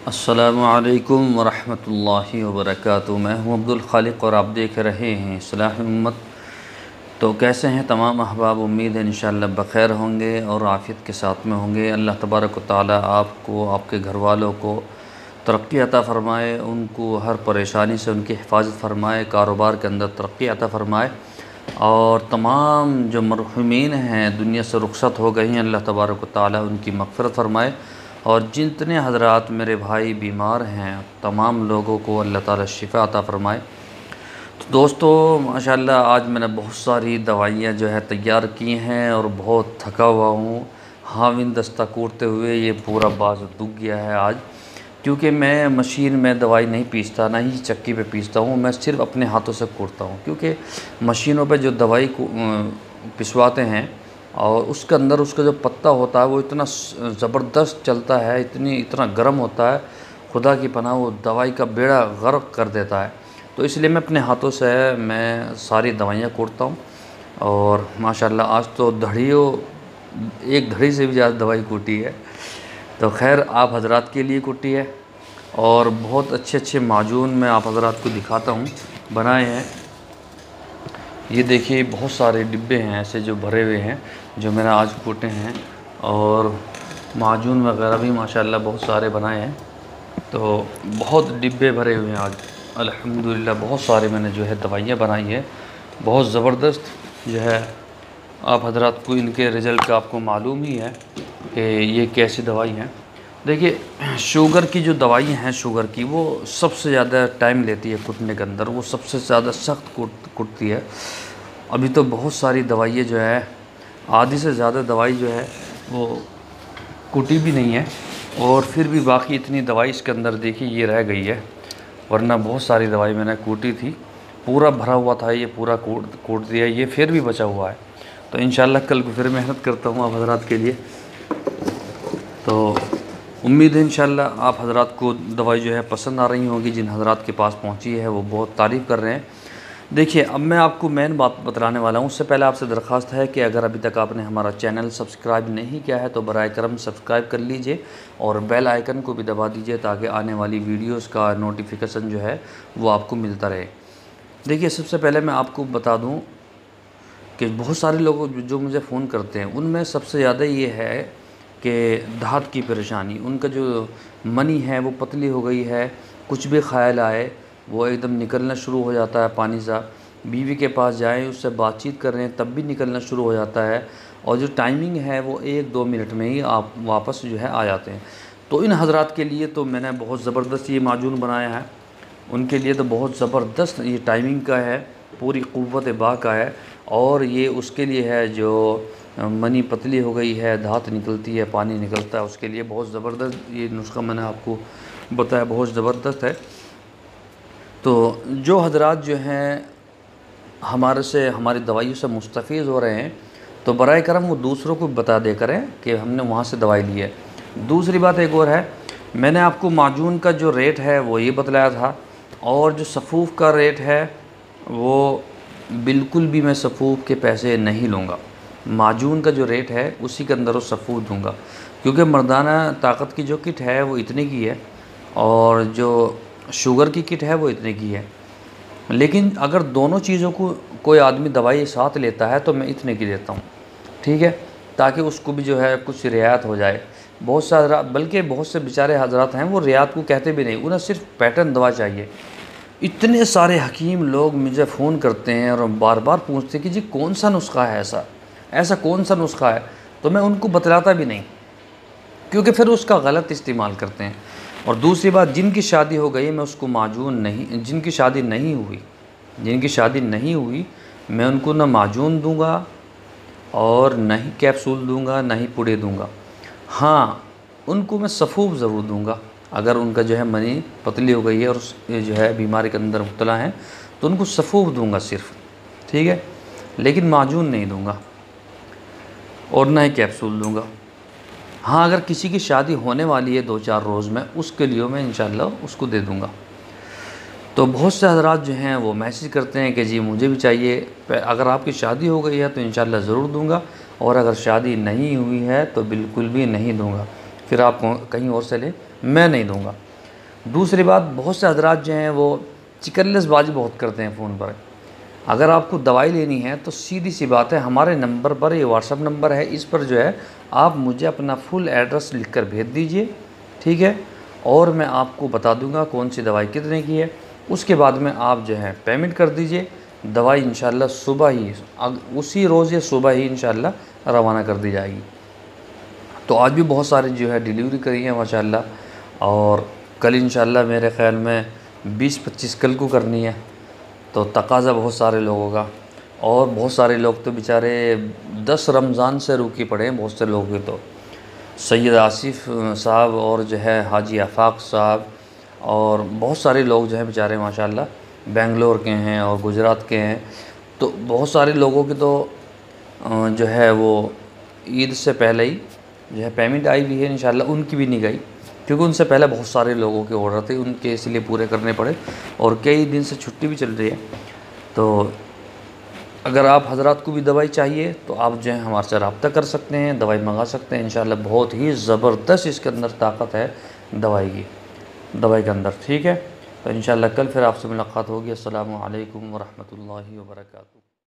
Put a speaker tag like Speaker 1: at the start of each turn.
Speaker 1: अस्सलामु अलैकुम वरहमतुल्लाहि वबरकातुहू। मैं हूँ अब्दुल खालिक और आप देख रहे हैं इस्लाह उम्मत। तो कैसे हैं तमाम अहबाब? उम्मीद है इंशाअल्लाह बख़ैर होंगे और आफ़ियत के साथ में होंगे। अल्लाह तबारक व तआला आपको, आपके घर वालों को तरक्की अता फ़रमाए, उनको हर परेशानी से उनकी हिफाजत फ़रमाए, कारोबार के अंदर तरक्की अता फ़रमाए। और तमाम जो मरहुमीन हैं दुनिया से रुखसत हो गई हैं, अल्लाह तबारक व तआला उनकी मग़फ़िरत फ़रमाए। और जितने हज़रात मेरे भाई बीमार हैं तमाम लोगों को अल्लाह ताला शिफ़ा अता फ़रमाए। तो दोस्तों माशाअल्लाह आज मैंने बहुत सारी दवाइयाँ जो है तैयार की हैं और बहुत थका हुआ हूँ। हाविन दस्ता कूटते हुए ये पूरा बाज़ दुख गया है आज, क्योंकि मैं मशीन में दवाई नहीं पीसता, ना ही चक्की पे पीसता हूँ। मैं सिर्फ़ अपने हाथों से कूटता हूँ, क्योंकि मशीनों पे जो दवाई को पिसवाते हैं और उसके अंदर उसका जो पत्ता होता है वो इतना ज़बरदस्त चलता है, इतना गर्म होता है, खुदा की पनाह वो दवाई का बेड़ा गर्क कर देता है। तो इसलिए मैं अपने हाथों से मैं सारी दवाइयाँ कूटता हूँ। और माशाल्लाह आज तो एक धड़ी से भी ज़्यादा दवाई कूटी है। तो खैर आप हज़रात के लिए कूटी है और बहुत अच्छे अच्छे माजून मैं आप हज़रात को दिखाता हूँ बनाए हैं। ये देखिए बहुत सारे डिब्बे हैं ऐसे जो भरे हुए हैं, जो मैंने आज कूटे हैं। और माजून वगैरह भी माशाल्लाह बहुत सारे बनाए हैं। तो बहुत डिब्बे भरे हुए हैं आज अल्हम्दुलिल्लाह। बहुत सारे मैंने जो है दवाइयाँ बनाई है, बहुत ज़बरदस्त जो है। आप हज़रात को इनके रिज़ल्ट का आपको मालूम ही है कि ये कैसी दवाई हैं। देखिए शुगर की जो दवाई हैं, शुगर की वो सबसे ज़्यादा टाइम लेती है कूटने के अंदर, वो सबसे ज़्यादा सख्त कुटती है। अभी तो बहुत सारी दवाइयाँ जो है, आधी से ज़्यादा दवाई जो है वो कूटी भी नहीं है, और फिर भी बाकी इतनी दवाई इसके अंदर देखिए ये रह गई है, वरना बहुत सारी दवाई मैंने कूटी थी। पूरा भरा हुआ था, ये पूरा कूट दिया, ये फिर भी बचा हुआ है। तो इंशाल्लाह कल को फिर मेहनत करता हूँ आप हज़रात के लिए। तो उम्मीद है इंशाल्लाह आप हज़रात को दवाई जो है पसंद आ रही होगी। जिन हज़रात के पास पहुँची है वो बहुत तारीफ़ कर रहे हैं। देखिए अब मैं आपको मेन बात बतलाने वाला हूँ। उससे पहले आपसे दरख्वास्त है कि अगर अभी तक आपने हमारा चैनल सब्सक्राइब नहीं किया है तो बराए करम सब्सक्राइब कर लीजिए और बेल आइकन को भी दबा दीजिए, ताकि आने वाली वीडियोस का नोटिफिकेशन जो है वो आपको मिलता रहे। देखिए सबसे पहले मैं आपको बता दूँ कि बहुत सारे लोग जो मुझे फ़ोन करते हैं उनमें सबसे ज़्यादा ये है कि दाँत की परेशानी, उनका जो मनी है वो पतली हो गई है, कुछ भी ख़याल आए वो एकदम निकलना शुरू हो जाता है पानी सा। बीवी के पास जाएं, उससे बातचीत कर रहे हैं तब भी निकलना शुरू हो जाता है, और जो टाइमिंग है वो 1-2 मिनट में ही आप वापस जो है आ जाते हैं। तो इन हज़रात के लिए तो मैंने बहुत ज़बरदस्त ये माजून बनाया है। उनके लिए तो बहुत ज़बरदस्त ये टाइमिंग का है, पूरी क़ुव्वत बा का है। और ये उसके लिए है जो मनी पतली हो गई है, दाँत निकलती है, पानी निकलता है, उसके लिए बहुत ज़बरदस्त ये नुस्खा मैंने आपको बताया, बहुत ज़बरदस्त है। तो जो हज़रात जो हैं हमारी दवाइयों से मुस्तफ़ीज़ हो रहे हैं, तो बराए करम वो दूसरों को बता दे करें कि हमने वहाँ से दवाई ली है। दूसरी बात एक और है, मैंने आपको माजून का जो रेट है वो ये बतलाया था, और जो सफ़ूफ़ का रेट है वो बिल्कुल भी मैं सफ़ूफ़ के पैसे नहीं लूँगा। माजून का जो रेट है उसी के अंदर वो सफ़ूफ़ दूँगा, क्योंकि मर्दाना ताकत की जो किट है वो इतने की है और जो शुगर की किट है वो इतने की है। लेकिन अगर दोनों चीज़ों को कोई आदमी दवाई साथ लेता है तो मैं इतने की देता हूँ, ठीक है, ताकि उसको भी जो है कुछ रियायत हो जाए। बहुत से हज़रात, बल्कि बहुत से बेचारे हज़रात हैं वो रियायत को कहते भी नहीं, उन्हें सिर्फ पैटर्न दवा चाहिए। इतने सारे हकीम लोग मुझे फ़ोन करते हैं और बार बार पूछते हैं कि जी कौन सा नुस्खा है, ऐसा कौन सा नुस्खा है। तो मैं उनको बतलाता भी नहीं, क्योंकि फिर उसका गलत इस्तेमाल करते हैं। और दूसरी बात, जिनकी शादी हो गई मैं उसको माजून नहीं, जिनकी शादी नहीं हुई मैं उनको ना माजून दूंगा और ना ही कैप्सूल दूंगा, ना ही पुड़े दूंगा। हाँ, उनको मैं सफ़ूफ़ ज़रूर दूंगा। अगर उनका जो है मनी पतली हो गई है और ये जो है बीमारी के अंदर मुब्तला है तो उनको सफ़ूफ़ दूंगा सिर्फ, ठीक है, लेकिन माजून नहीं दूंगा और ना ही कैप्सूल दूंगा। हाँ, अगर किसी की शादी होने वाली है 2-4 रोज़ में, उसके लिए मैं इंशाल्लाह उसको दे दूँगा। तो बहुत से हज़रात जो हैं वो मैसेज करते हैं कि जी मुझे भी चाहिए। अगर आपकी शादी हो गई है तो इंशाल्लाह ज़रूर दूँगा, और अगर शादी नहीं हुई है तो बिल्कुल भी नहीं दूँगा। फिर आप कहीं और से लें, मैं नहीं दूँगा। दूसरी बात, बहुत से हजरात जो हैं वो चिकनलेसबाजी बहुत करते हैं फ़ोन पर। अगर आपको दवाई लेनी है तो सीधी सी बात है, हमारे नंबर पर, ये व्हाट्सअप नंबर है, इस पर जो है आप मुझे अपना फुल एड्रेस लिख कर भेज दीजिए, ठीक है। और मैं आपको बता दूंगा कौन सी दवाई कितने की है। उसके बाद में आप जो है पेमेंट कर दीजिए, दवाई इंशाल्लाह सुबह ही, उसी रोज़ या सुबह ही इंशाल्लाह रवाना कर दी जाएगी। तो आज भी बहुत सारे जो है डिलीवरी करी है माशाल्लाह, और कल इंशाल्लाह मेरे ख़्याल में 20-25 कल को करनी है। तो तकाज़ा बहुत सारे लोगों का, और बहुत सारे लोग तो बेचारे 10 रमज़ान से रुके पड़े हैं। बहुत से लोग तो सैयद आसिफ साहब और जो है हाजी आफाक साहब, और बहुत सारे लोग जो है बेचारे माशाल्लाह बेंगलोर के हैं और गुजरात के हैं। तो बहुत सारे लोगों की तो जो है वो ईद से पहले ही जो है पेमेंट आई हुई है इंशाल्लाह, उनकी भी नहीं गई, क्योंकि उनसे पहले बहुत सारे लोगों के ऑर्डर थे, उनके इसलिए पूरे करने पड़े, और कई दिन से छुट्टी भी चल रही है। तो अगर आप हजरात को भी दवाई चाहिए तो आप जो है हमारे से रब्ता कर सकते हैं, दवाई मंगा सकते हैं इंशाल्लाह। बहुत ही ज़बरदस्त इसके अंदर ताकत है दवाई के अंदर, ठीक है। तो इंशाल्लाह कल फिर आपसे मुलाकात होगी। अस्सलामु अलैकुम वरहमतुल्लाहि वबरकातुहू।